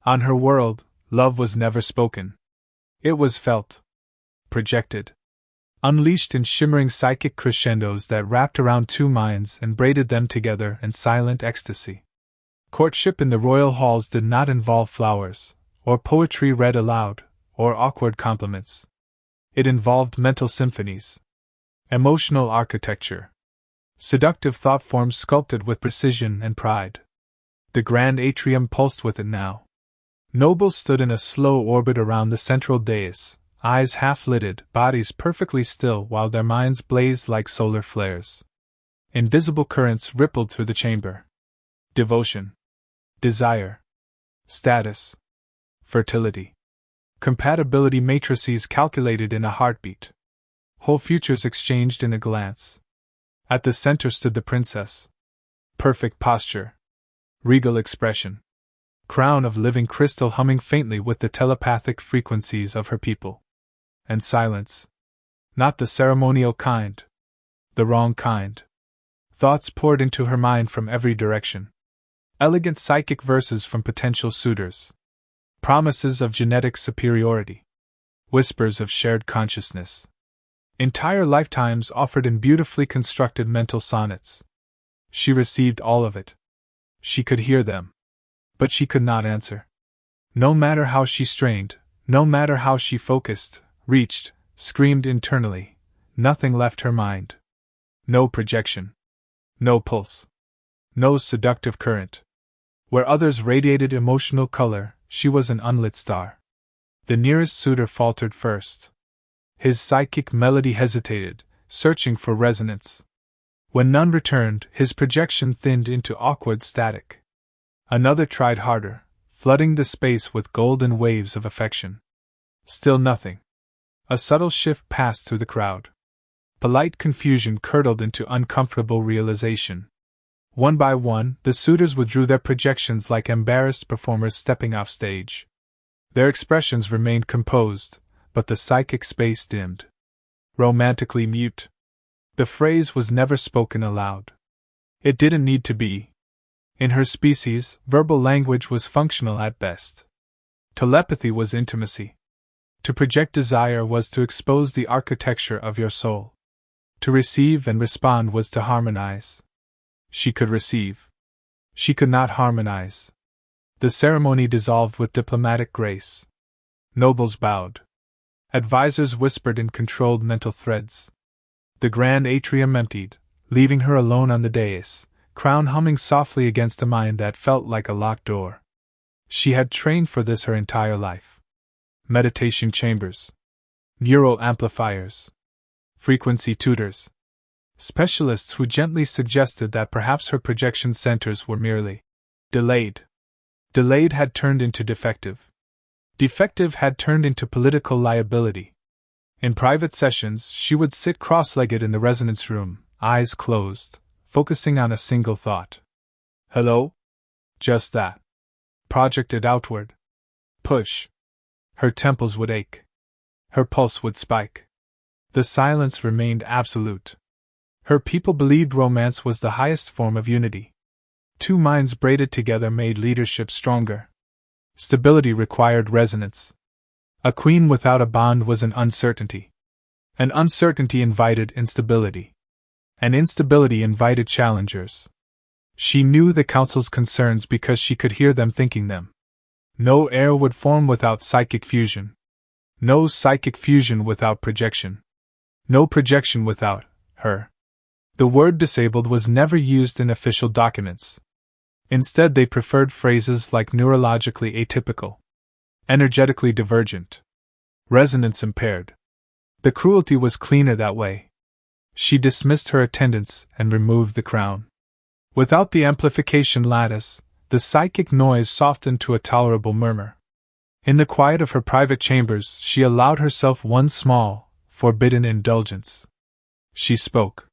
On her world, love was never spoken. It was felt, projected, unleashed in shimmering psychic crescendos that wrapped around two minds and braided them together in silent ecstasy. Courtship in the royal halls did not involve flowers, or poetry read aloud, or awkward compliments. It involved mental symphonies, emotional architecture, seductive thought forms sculpted with precision and pride. The grand atrium pulsed with it now. Nobles stood in a slow orbit around the central dais, eyes half-lidded, bodies perfectly still while their minds blazed like solar flares. Invisible currents rippled through the chamber. Devotion, desire, status, fertility, compatibility matrices calculated in a heartbeat. Whole futures exchanged in a glance. At the center stood the princess. Perfect posture, regal expression, crown of living crystal humming faintly with the telepathic frequencies of her people. And silence. Not the ceremonial kind. The wrong kind. Thoughts poured into her mind from every direction. Elegant psychic verses from potential suitors. Promises of genetic superiority. Whispers of shared consciousness. Entire lifetimes offered in beautifully constructed mental sonnets. She received all of it. She could hear them. But she could not answer. No matter how she strained, no matter how she focused, reached, screamed internally, nothing left her mind. No projection. No pulse. No seductive current. Where others radiated emotional color, she was an unlit star. The nearest suitor faltered first. His psychic melody hesitated, searching for resonance. When none returned, his projection thinned into awkward static. Another tried harder, flooding the space with golden waves of affection. Still nothing. A subtle shift passed through the crowd. Polite confusion curdled into uncomfortable realization. One by one, the suitors withdrew their projections like embarrassed performers stepping off stage. Their expressions remained composed, but the psychic space dimmed. Romantically mute. The phrase was never spoken aloud. It didn't need to be. In her species, verbal language was functional at best. Telepathy was intimacy. To project desire was to expose the architecture of your soul. To receive and respond was to harmonize. She could receive. She could not harmonize. The ceremony dissolved with diplomatic grace. Nobles bowed. Advisors whispered in controlled mental threads. The grand atrium emptied, leaving her alone on the dais, crown humming softly against a mind that felt like a locked door. She had trained for this her entire life. Meditation chambers, neural amplifiers, frequency tutors, specialists who gently suggested that perhaps her projection centers were merely delayed. Delayed had turned into defective. Defective had turned into political liability. In private sessions, she would sit cross-legged in the resonance room, eyes closed, focusing on a single thought. Hello? Just that. Projected outward. Push. Her temples would ache. Her pulse would spike. The silence remained absolute. Her people believed romance was the highest form of unity. Two minds braided together made leadership stronger. Stability required resonance. A queen without a bond was an uncertainty. An uncertainty invited instability. An instability invited challengers. She knew the council's concerns because she could hear them thinking them. No air would form without psychic fusion. No psychic fusion without projection. No projection without her. The word disabled was never used in official documents. Instead, they preferred phrases like neurologically atypical, energetically divergent, resonance impaired. The cruelty was cleaner that way. She dismissed her attendants and removed the crown. Without the amplification lattice, the psychic noise softened to a tolerable murmur. In the quiet of her private chambers, she allowed herself one small, forbidden indulgence. She spoke.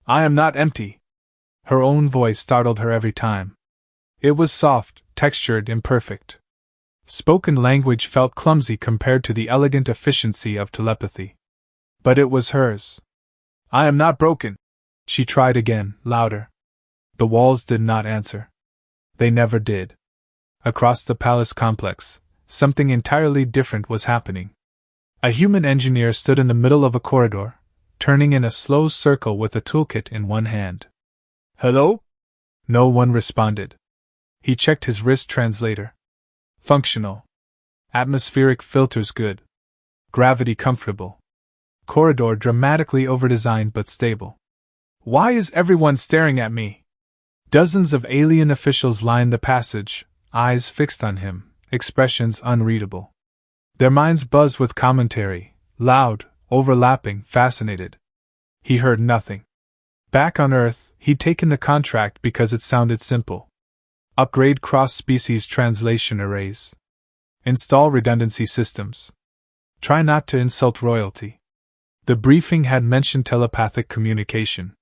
I am not empty. Her own voice startled her every time. It was soft, textured, imperfect. Spoken language felt clumsy compared to the elegant efficiency of telepathy. But it was hers. I am not broken. She tried again, louder. The walls did not answer. They never did. Across the palace complex, something entirely different was happening. A human engineer stood in the middle of a corridor, turning in a slow circle with a toolkit in one hand. "Hello?" No one responded. He checked his wrist translator. Functional. Atmospheric filters good. Gravity comfortable. Corridor dramatically overdesigned but stable. Why is everyone staring at me? Dozens of alien officials lined the passage, eyes fixed on him, expressions unreadable. Their minds buzzed with commentary, loud, overlapping, fascinated. He heard nothing. Back on Earth, he'd taken the contract because it sounded simple. Upgrade cross-species translation arrays. Install redundancy systems. Try not to insult royalty. The briefing had mentioned telepathic communication.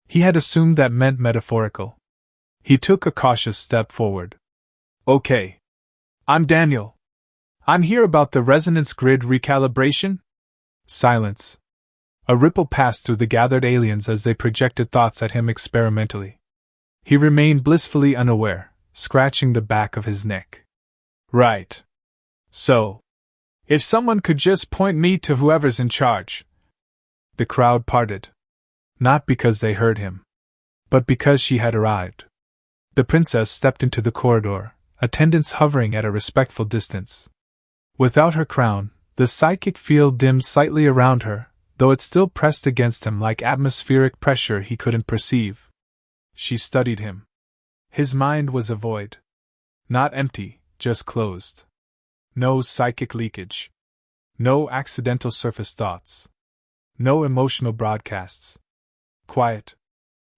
He had assumed that meant metaphorical. He took a cautious step forward. "Okay. I'm Daniel. I'm here about the resonance grid recalibration." Silence. A ripple passed through the gathered aliens as they projected thoughts at him experimentally. He remained blissfully unaware, scratching the back of his neck. "Right. So, if someone could just point me to whoever's in charge." The crowd parted. Not because they heard him, but because she had arrived. The princess stepped into the corridor, attendants hovering at a respectful distance. Without her crown, the psychic field dimmed slightly around her, though it still pressed against him like atmospheric pressure he couldn't perceive. She studied him. His mind was a void. Not empty, just closed. No psychic leakage. No accidental surface thoughts. No emotional broadcasts. Quiet.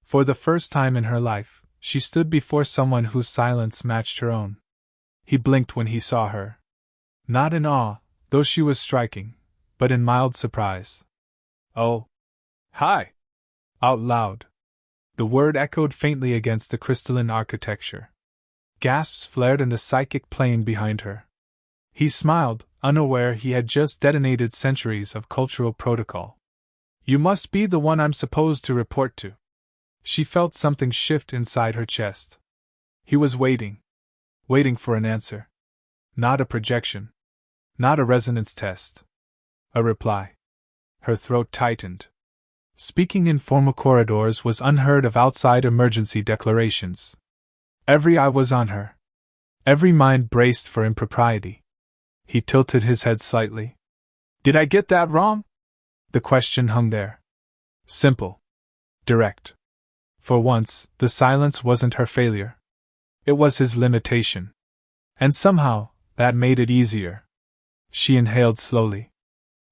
For the first time in her life, she stood before someone whose silence matched her own. He blinked when he saw her. Not in awe, though she was striking, but in mild surprise. "Oh. Hi!" Out loud. The word echoed faintly against the crystalline architecture. Gasps flared in the psychic plane behind her. He smiled, unaware he had just detonated centuries of cultural protocol. "You must be the one I'm supposed to report to." She felt something shift inside her chest. He was waiting. Waiting for an answer. Not a projection. Not a resonance test. A reply. Her throat tightened. Speaking in formal corridors was unheard of outside emergency declarations. Every eye was on her. Every mind braced for impropriety. He tilted his head slightly. "Did I get that wrong?" The question hung there. Simple. Direct. For once, the silence wasn't her failure. It was his limitation. And somehow, that made it easier. She inhaled slowly.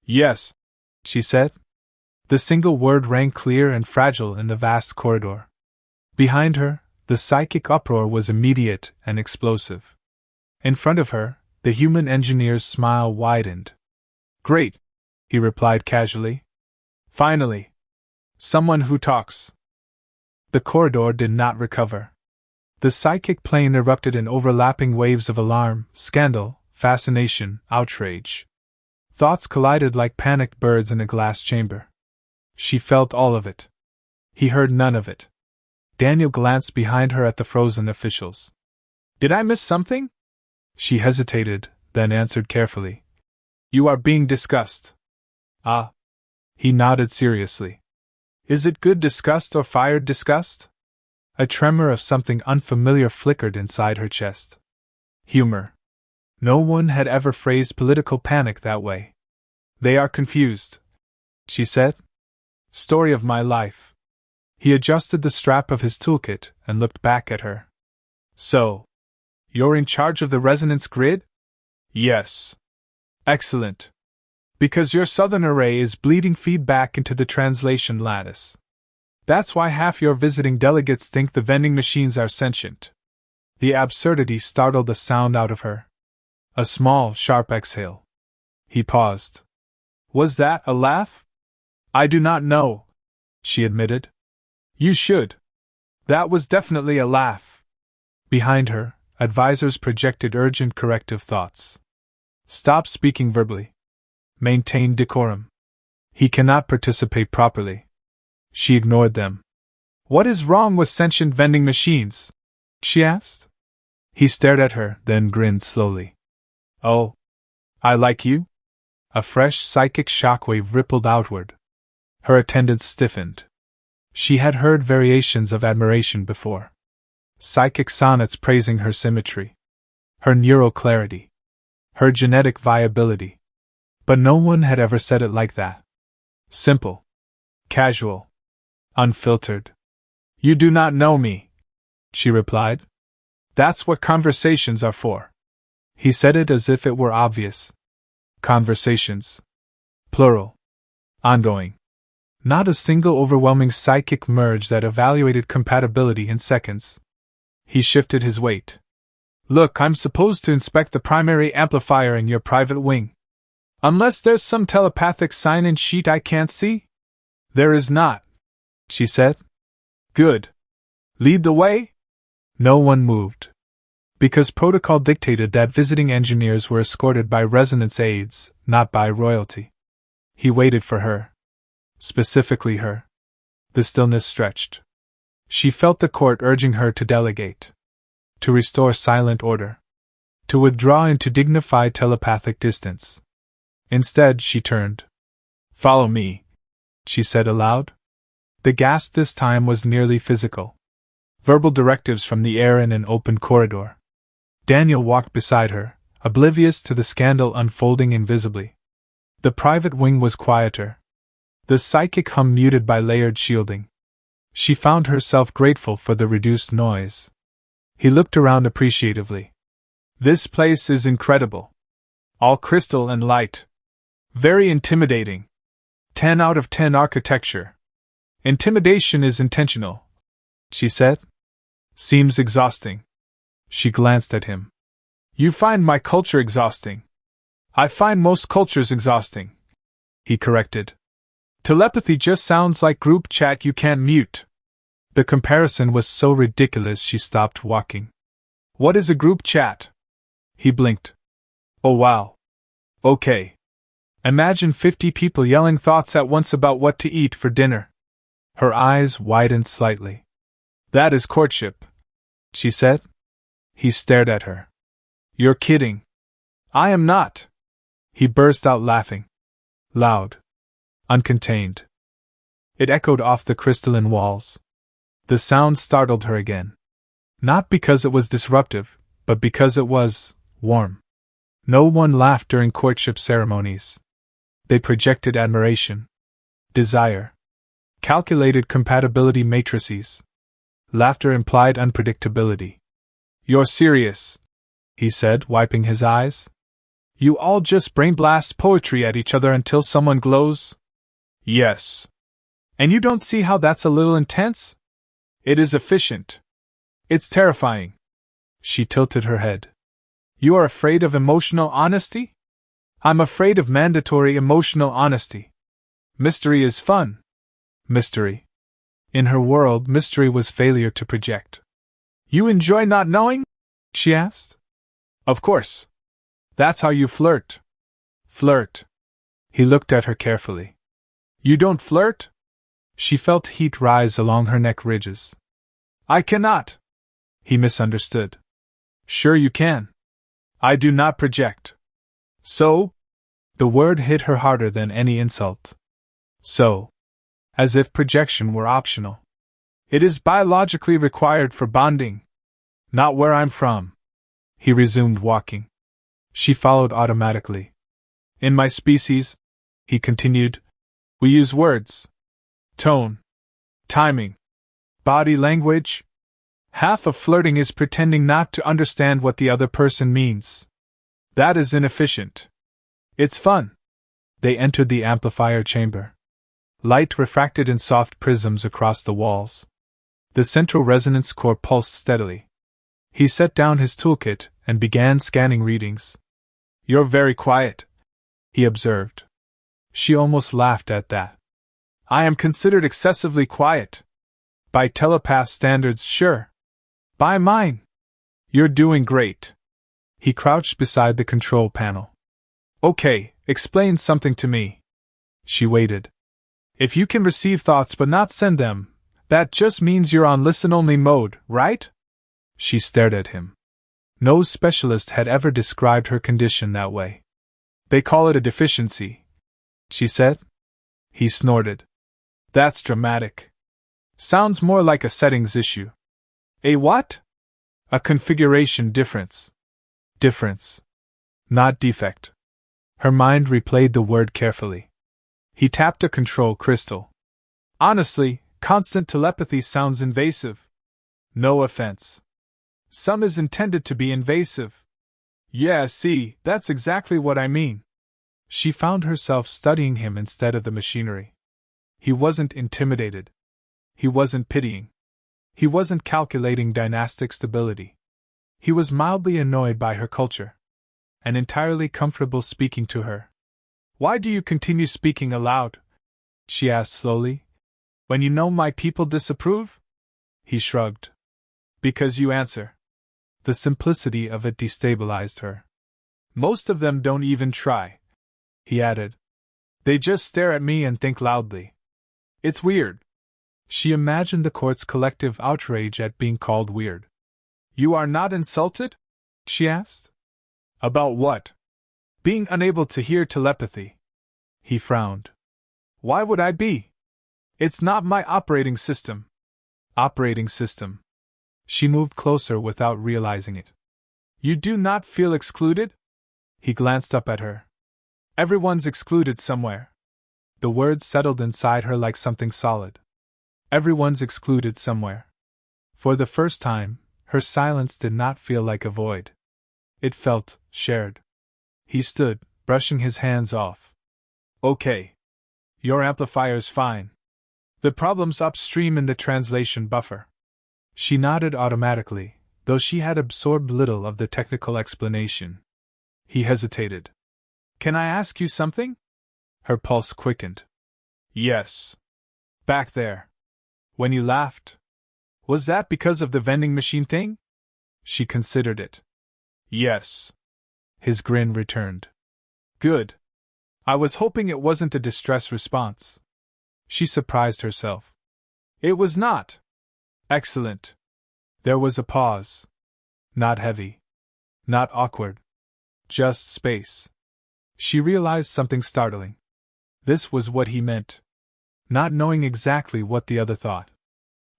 "Yes," she said. The single word rang clear and fragile in the vast corridor. Behind her, the psychic uproar was immediate and explosive. In front of her, the human engineer's smile widened. "Great," he replied casually. "Finally. Someone who talks." The corridor did not recover. The psychic plane erupted in overlapping waves of alarm, scandal, fascination, outrage. Thoughts collided like panicked birds in a glass chamber. She felt all of it. He heard none of it. Daniel glanced behind her at the frozen officials. "Did I miss something?" She hesitated, then answered carefully. "You are being discussed." "Ah." He nodded seriously. "Is it good disgust or fired disgust?" A tremor of something unfamiliar flickered inside her chest. Humor. No one had ever phrased political panic that way. "They are confused," she said. "Story of my life." He adjusted the strap of his toolkit and looked back at her. "So, you're in charge of the resonance grid?" "Yes." "Excellent. Because your southern array is bleeding feedback into the translation lattice. That's why half your visiting delegates think the vending machines are sentient." The absurdity startled a sound out of her. A small, sharp exhale. He paused. "Was that a laugh?" "I do not know," she admitted. "You should. That was definitely a laugh." Behind her, advisors projected urgent corrective thoughts. "Stop speaking verbally. Maintain decorum. He cannot participate properly." She ignored them. "What is wrong with sentient vending machines?" she asked. He stared at her, then grinned slowly. Oh, I like you? A fresh psychic shockwave rippled outward. Her attendants stiffened. She had heard variations of admiration before. Psychic sonnets praising her symmetry, her neural clarity, her genetic viability. But no one had ever said it like that. Simple. Casual. Unfiltered. You do not know me, she replied. That's what conversations are for. He said it as if it were obvious. Conversations. Plural. Ongoing. Not a single overwhelming psychic merge that evaluated compatibility in seconds. He shifted his weight. Look, I'm supposed to inspect the primary amplifier in your private wing. Unless there's some telepathic sign-in sheet I can't see? There is not, she said. Good. Lead the way? No one moved. Because protocol dictated that visiting engineers were escorted by resonance aides, not by royalty. He waited for her. Specifically her. The stillness stretched. She felt the court urging her to delegate. To restore silent order. To withdraw into dignified telepathic distance. Instead, she turned. Follow me, she said aloud. The gasp this time was nearly physical. Verbal directives from the air in an open corridor. Daniel walked beside her, oblivious to the scandal unfolding invisibly. The private wing was quieter. The psychic hum muted by layered shielding. She found herself grateful for the reduced noise. He looked around appreciatively. This place is incredible. All crystal and light. Very intimidating. 10 out of 10 architecture. Intimidation is intentional, she said. Seems exhausting. She glanced at him. You find my culture exhausting. I find most cultures exhausting, he corrected. Telepathy just sounds like group chat you can't mute. The comparison was so ridiculous she stopped walking. What is a group chat? He blinked. Oh wow. Okay. Imagine 50 people yelling thoughts at once about what to eat for dinner. Her eyes widened slightly. That is courtship, she said. He stared at her. You're kidding. I am not. He burst out laughing. Loud. Uncontained. It echoed off the crystalline walls. The sound startled her again. Not because it was disruptive, but because it was warm. No one laughed during courtship ceremonies. They projected admiration, desire, calculated compatibility matrices. Laughter implied unpredictability. You're serious, he said, wiping his eyes. You all just brain blast poetry at each other until someone glows? Yes. And you don't see how that's a little intense? It is efficient. It's terrifying. She tilted her head. You are afraid of emotional honesty? I'm afraid of mandatory emotional honesty. Mystery is fun. Mystery. In her world, mystery was failure to project. You enjoy not knowing? She asked. Of course. That's how you flirt. Flirt. He looked at her carefully. You don't flirt? She felt heat rise along her neck ridges. I cannot. He misunderstood. Sure you can. I do not project. So? The word hit her harder than any insult. So. As if projection were optional. It is biologically required for bonding. Not where I'm from. He resumed walking. She followed automatically. In my species, he continued, we use words, tone, timing, body language. Half of flirting is pretending not to understand what the other person means. That is inefficient. It's fun. They entered the amplifier chamber. Light refracted in soft prisms across the walls. The central resonance core pulsed steadily. He set down his toolkit and began scanning readings. You're very quiet, he observed. She almost laughed at that. I am considered excessively quiet. By telepath standards, sure. By mine. You're doing great. He crouched beside the control panel. Okay, explain something to me. She waited. If you can receive thoughts but not send them, that just means you're on listen-only mode, right? She stared at him. No specialist had ever described her condition that way. They call it a deficiency, she said. He snorted. That's dramatic. Sounds more like a settings issue. A what? A configuration difference. Difference. Not defect. Her mind replayed the word carefully. He tapped a control crystal. Honestly, constant telepathy sounds invasive. No offense. Some is intended to be invasive. Yeah, see, that's exactly what I mean. She found herself studying him instead of the machinery. He wasn't intimidated. He wasn't pitying. He wasn't calculating dynastic stability. He was mildly annoyed by her culture. And entirely comfortable speaking to her. Why do you continue speaking aloud? She asked slowly. When you know my people disapprove? He shrugged. Because you answer. The simplicity of it destabilized her. Most of them don't even try, he added. They just stare at me and think loudly. It's weird. She imagined the court's collective outrage at being called weird. You are not insulted? She asked. About what? Being unable to hear telepathy. He frowned. Why would I be? It's not my operating system. Operating system. She moved closer without realizing it. You do not feel excluded? He glanced up at her. Everyone's excluded somewhere. The words settled inside her like something solid. Everyone's excluded somewhere. For the first time, her silence did not feel like a void. It felt shared. He stood, brushing his hands off. Okay. Your amplifier's fine. The problem's upstream in the translation buffer. She nodded automatically, though she had absorbed little of the technical explanation. He hesitated. Can I ask you something? Her pulse quickened. Yes. Back there. When you laughed. Was that because of the vending machine thing? She considered it. Yes. His grin returned. Good. I was hoping it wasn't a distress response. She surprised herself. It was not. Excellent. There was a pause. Not heavy. Not awkward. Just space. She realized something startling. This was what he meant. Not knowing exactly what the other thought.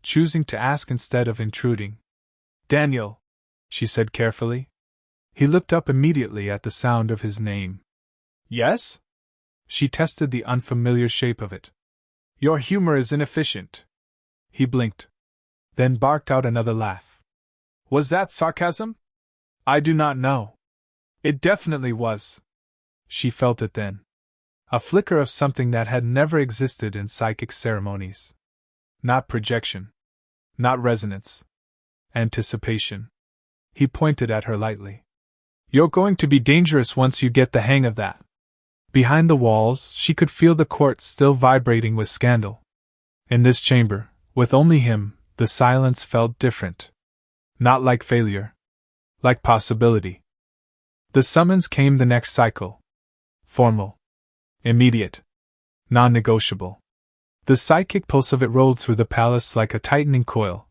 Choosing to ask instead of intruding. Daniel, she said carefully. He looked up immediately at the sound of his name. Yes? She tested the unfamiliar shape of it. Your humor is inefficient. He blinked. Then barked out another laugh. Was that sarcasm? I do not know. It definitely was. She felt it then. A flicker of something that had never existed in psychic ceremonies. Not projection. Not resonance. Anticipation. He pointed at her lightly. You're going to be dangerous once you get the hang of that. Behind the walls, she could feel the court still vibrating with scandal. In this chamber, with only him, the silence felt different. Not like failure. Like possibility. The summons came the next cycle. Formal. Immediate. Non-negotiable. The psychic pulse of it rolled through the palace like a tightening coil,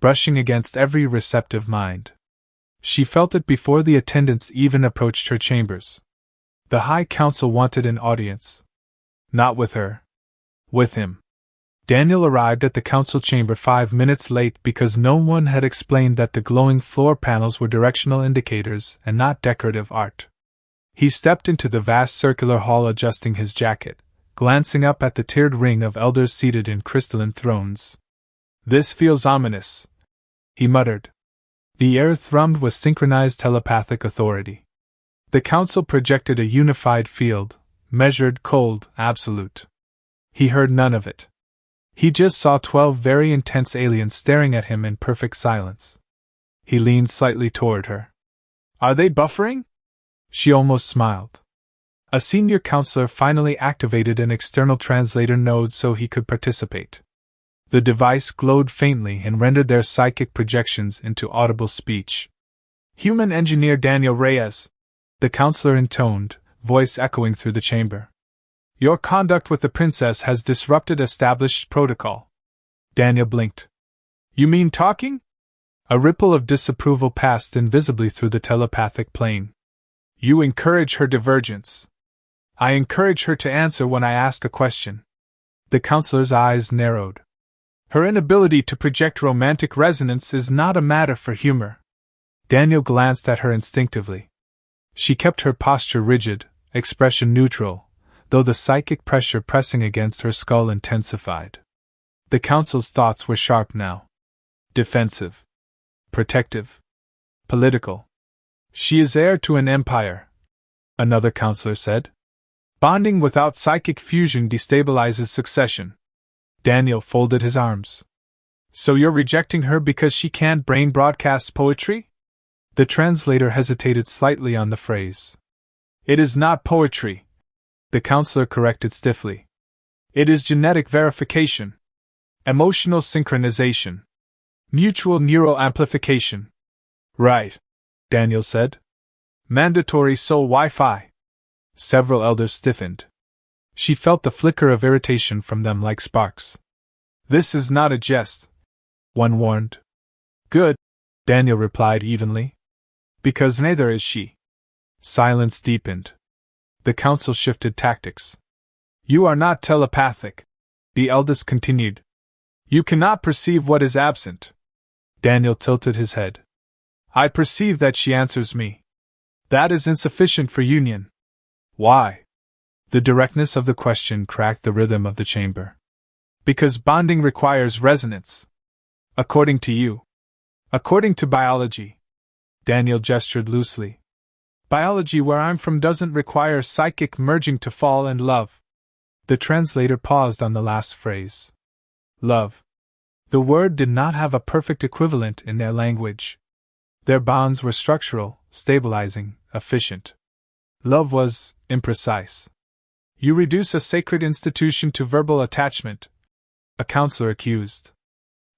brushing against every receptive mind. She felt it before the attendants even approached her chambers. The High Council wanted an audience. Not with her. With him. Daniel arrived at the council chamber 5 minutes late because no one had explained that the glowing floor panels were directional indicators and not decorative art. He stepped into the vast circular hall adjusting his jacket, glancing up at the tiered ring of elders seated in crystalline thrones. This feels ominous, he muttered. The air thrummed with synchronized telepathic authority. The council projected a unified field, measured, cold, absolute. He heard none of it. He just saw 12 very intense aliens staring at him in perfect silence. He leaned slightly toward her. Are they buffering? She almost smiled. A senior counselor finally activated an external translator node so he could participate. The device glowed faintly and rendered their psychic projections into audible speech. Human engineer Daniel Reyes, the counselor intoned, voice echoing through the chamber. Your conduct with the princess has disrupted established protocol. Daniel blinked. You mean talking? A ripple of disapproval passed invisibly through the telepathic plane. You encourage her divergence. I encourage her to answer when I ask a question. The counselor's eyes narrowed. Her inability to project romantic resonance is not a matter for humor. Daniel glanced at her instinctively. She kept her posture rigid, expression neutral, though the psychic pressure pressing against her skull intensified. The counsel's thoughts were sharp now. Defensive. Protective. Political. She is heir to an empire, another counselor said. Bonding without psychic fusion destabilizes succession. Daniel folded his arms. So you're rejecting her because she can't brain broadcast poetry? The translator hesitated slightly on the phrase. It is not poetry, the counselor corrected stiffly. It is genetic verification. Emotional synchronization. Mutual neural amplification. Right, Daniel said. Mandatory soul Wi-Fi. Several elders stiffened. She felt the flicker of irritation from them like sparks. This is not a jest, one warned. Good, Daniel replied evenly. Because neither is she. Silence deepened. The council shifted tactics. You are not telepathic, the eldest continued. You cannot perceive what is absent. Daniel tilted his head. I perceive that she answers me. That is insufficient for union. Why? The directness of the question cracked the rhythm of the chamber. Because bonding requires resonance. According to you. According to biology. Daniel gestured loosely. Biology where I'm from doesn't require psychic merging to fall in love. The translator paused on the last phrase. Love. The word did not have a perfect equivalent in their language. Their bonds were structural, stabilizing, efficient. Love was imprecise. You reduce a sacred institution to verbal attachment, a counselor accused.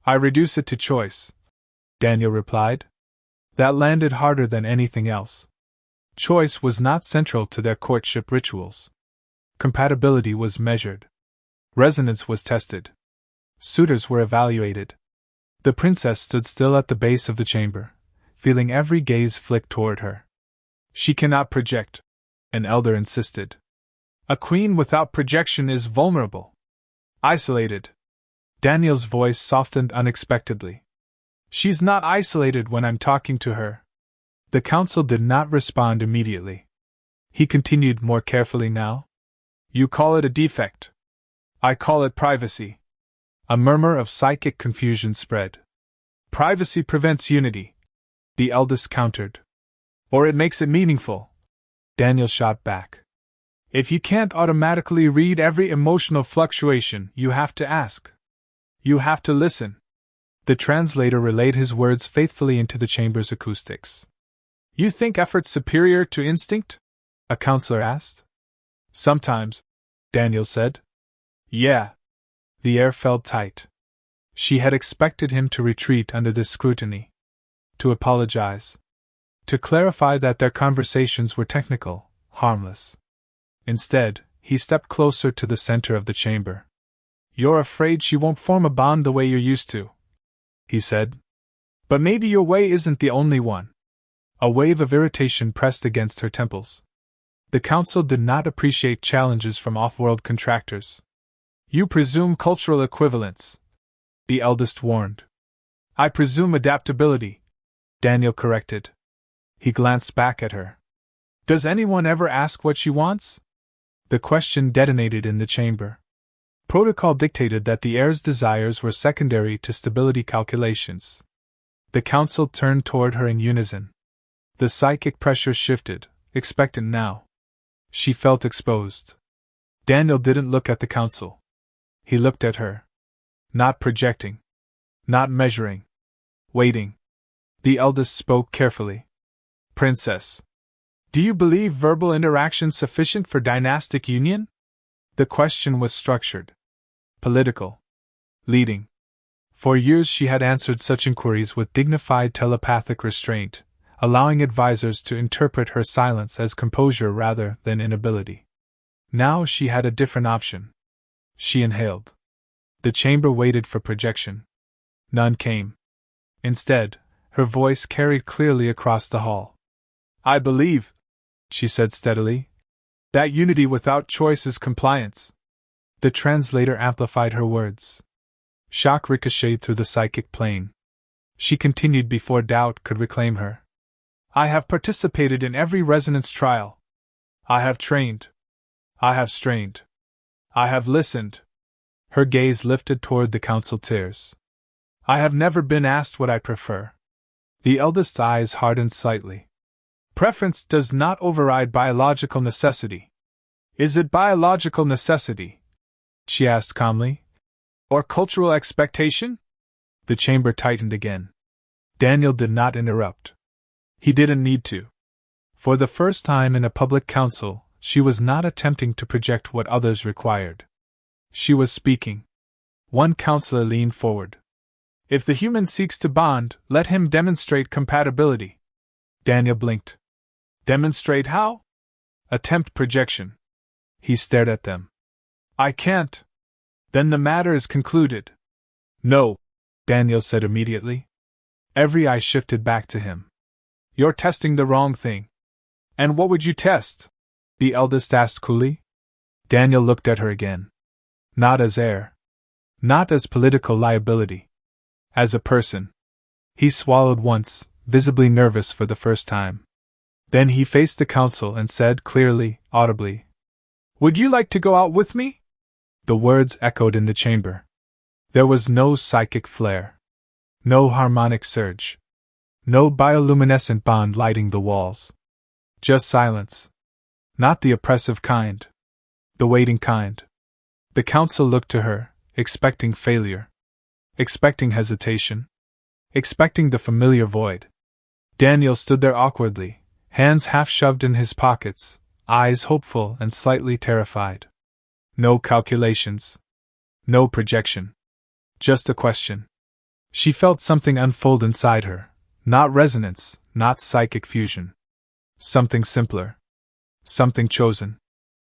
I reduce it to choice, Daniel replied. That landed harder than anything else. Choice was not central to their courtship rituals. Compatibility was measured. Resonance was tested. Suitors were evaluated. The princess stood still at the base of the chamber, feeling every gaze flick toward her. She cannot project, an elder insisted. A queen without projection is vulnerable. Isolated. Daniel's voice softened unexpectedly. She's not isolated when I'm talking to her. The council did not respond immediately. He continued more carefully now. You call it a defect. I call it privacy. A murmur of psychic confusion spread. Privacy prevents unity, the eldest countered. Or it makes it meaningful. Daniel shot back. If you can't automatically read every emotional fluctuation, you have to ask. You have to listen. The translator relayed his words faithfully into the chamber's acoustics. You think effort's superior to instinct? A counselor asked. Sometimes, Daniel said. Yeah. The air felt tight. She had expected him to retreat under this scrutiny. To apologize. To clarify that their conversations were technical, harmless. Instead, he stepped closer to the center of the chamber. You're afraid she won't form a bond the way you're used to, he said. But maybe your way isn't the only one. A wave of irritation pressed against her temples. The council did not appreciate challenges from off-world contractors. You presume cultural equivalence, the eldest warned. I presume adaptability, Daniel corrected. He glanced back at her. Does anyone ever ask what she wants? The question detonated in the chamber. Protocol dictated that the heir's desires were secondary to stability calculations. The council turned toward her in unison. The psychic pressure shifted, expectant now. She felt exposed. Daniel didn't look at the council. He looked at her. Not projecting. Not measuring. Waiting. The eldest spoke carefully. Princess. Do you believe verbal interaction sufficient for dynastic union? The question was structured. Political. Leading. For years she had answered such inquiries with dignified telepathic restraint, allowing advisors to interpret her silence as composure rather than inability. Now she had a different option. She inhaled. The chamber waited for projection. None came. Instead, Her voice carried clearly across the hall. I believe, she said steadily, that unity without choice is compliance. The translator amplified her words. Shock ricocheted through the psychic plane. She continued before doubt could reclaim her. I have participated in every resonance trial. I have trained. I have strained. I have listened. Her gaze lifted toward the council tiers. I have never been asked what I prefer. The eldest's eyes hardened slightly. Preference does not override biological necessity. Is it biological necessity? She asked calmly. Or cultural expectation? The chamber tightened again. Daniel did not interrupt. He didn't need to. For the first time in a public council, she was not attempting to project what others required. She was speaking. One counselor leaned forward. If the human seeks to bond, let him demonstrate compatibility. Daniel blinked. Demonstrate how? Attempt projection. He stared at them. I can't. Then the matter is concluded. No, Daniel said immediately. Every eye shifted back to him. You're testing the wrong thing. And what would you test? The eldest asked coolly. Daniel looked at her again. Not as heir. Not as political liability. As a person. He swallowed once, visibly nervous for the first time. Then he faced the council and said clearly, audibly, Would you like to go out with me? The words echoed in the chamber. There was no psychic flare. No harmonic surge. No bioluminescent bond lighting the walls. Just silence. Not the oppressive kind. The waiting kind. The council looked to her, expecting failure. Expecting hesitation. Expecting the familiar void. Daniel stood there awkwardly, hands half shoved in his pockets, eyes hopeful and slightly terrified. No calculations. No projection. Just a question. She felt something unfold inside her, not resonance, not psychic fusion. Something simpler. Something chosen.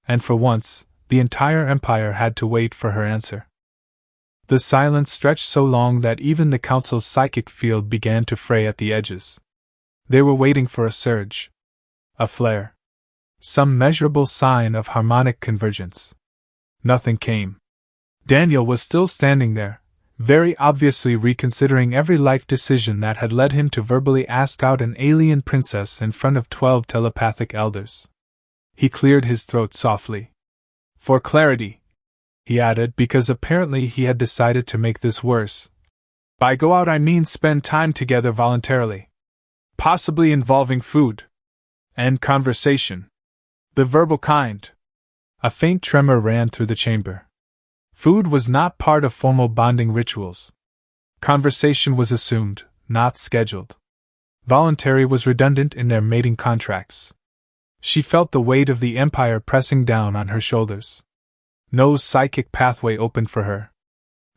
And for once, the entire empire had to wait for her answer. The silence stretched so long that even the council's psychic field began to fray at the edges. They were waiting for a surge. A flare. Some measurable sign of harmonic convergence. Nothing came. Daniel was still standing there, very obviously reconsidering every life decision that had led him to verbally ask out an alien princess in front of 12 telepathic elders. He cleared his throat softly. For clarity, he added, because apparently he had decided to make this worse. By go out I mean spend time together voluntarily. Possibly involving food. And conversation. The verbal kind. A faint tremor ran through the chamber. Food was not part of formal bonding rituals. Conversation was assumed, not scheduled. Voluntary was redundant in their mating contracts. She felt the weight of the empire pressing down on her shoulders. No psychic pathway opened for her.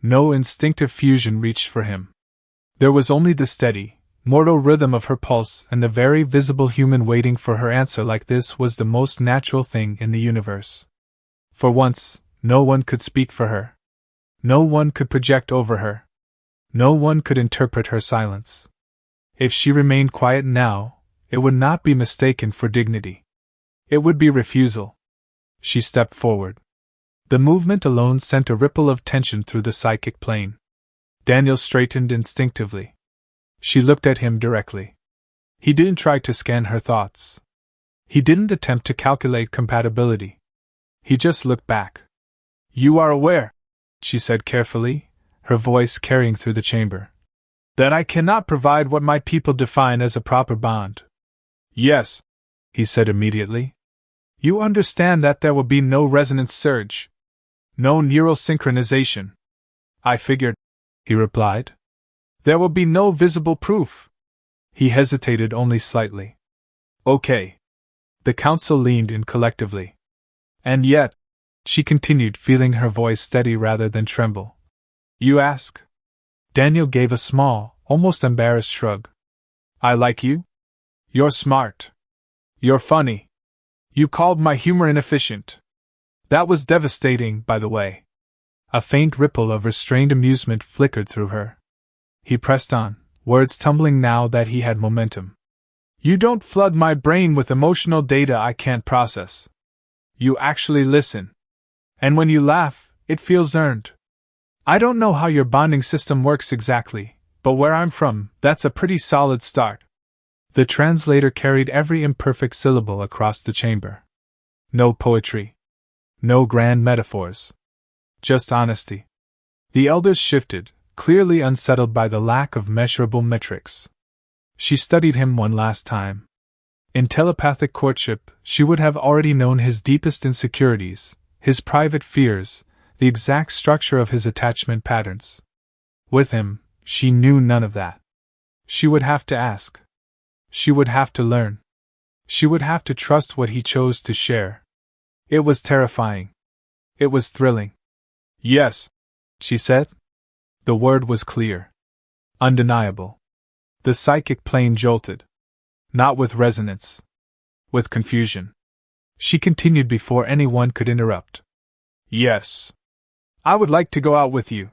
No instinctive fusion reached for him. There was only the steady, mortal rhythm of her pulse, and the very visible human waiting for her answer like this was the most natural thing in the universe. For once, no one could speak for her. No one could project over her. No one could interpret her silence. If she remained quiet now, it would not be mistaken for dignity. It would be refusal. She stepped forward. The movement alone sent a ripple of tension through the psychic plane. Daniel straightened instinctively. She looked at him directly. He didn't try to scan her thoughts. He didn't attempt to calculate compatibility. He just looked back. You are aware, she said carefully, her voice carrying through the chamber, that I cannot provide what my people define as a proper bond. Yes, he said immediately. You understand that there will be no resonance surge. No neural synchronization. I figured, he replied. There will be no visible proof. He hesitated only slightly. Okay. The council leaned in collectively. And yet, she continued, feeling her voice steady rather than tremble. You ask? Daniel gave a small, almost embarrassed shrug. I like you? You're smart. You're funny. You called my humor inefficient. That was devastating, by the way. A faint ripple of restrained amusement flickered through her. He pressed on. words tumbling now that he had momentum. You don't flood my brain with emotional data I can't process. You actually listen. And when you laugh, it feels earned. I don't know how your bonding system works exactly, but where I'm from, that's a pretty solid start. The translator carried every imperfect syllable across the chamber. No poetry. No grand metaphors. Just honesty. The elders shifted, clearly unsettled by the lack of measurable metrics. She studied him one last time. In telepathic courtship, she would have already known his deepest insecurities, his private fears, the exact structure of his attachment patterns. With him, she knew none of that. She would have to ask. She would have to learn. She would have to trust what he chose to share. It was terrifying. It was thrilling. Yes, she said. The word was clear. Undeniable. The psychic plane jolted. Not with resonance. With confusion. She continued before anyone could interrupt. Yes. I would like to go out with you.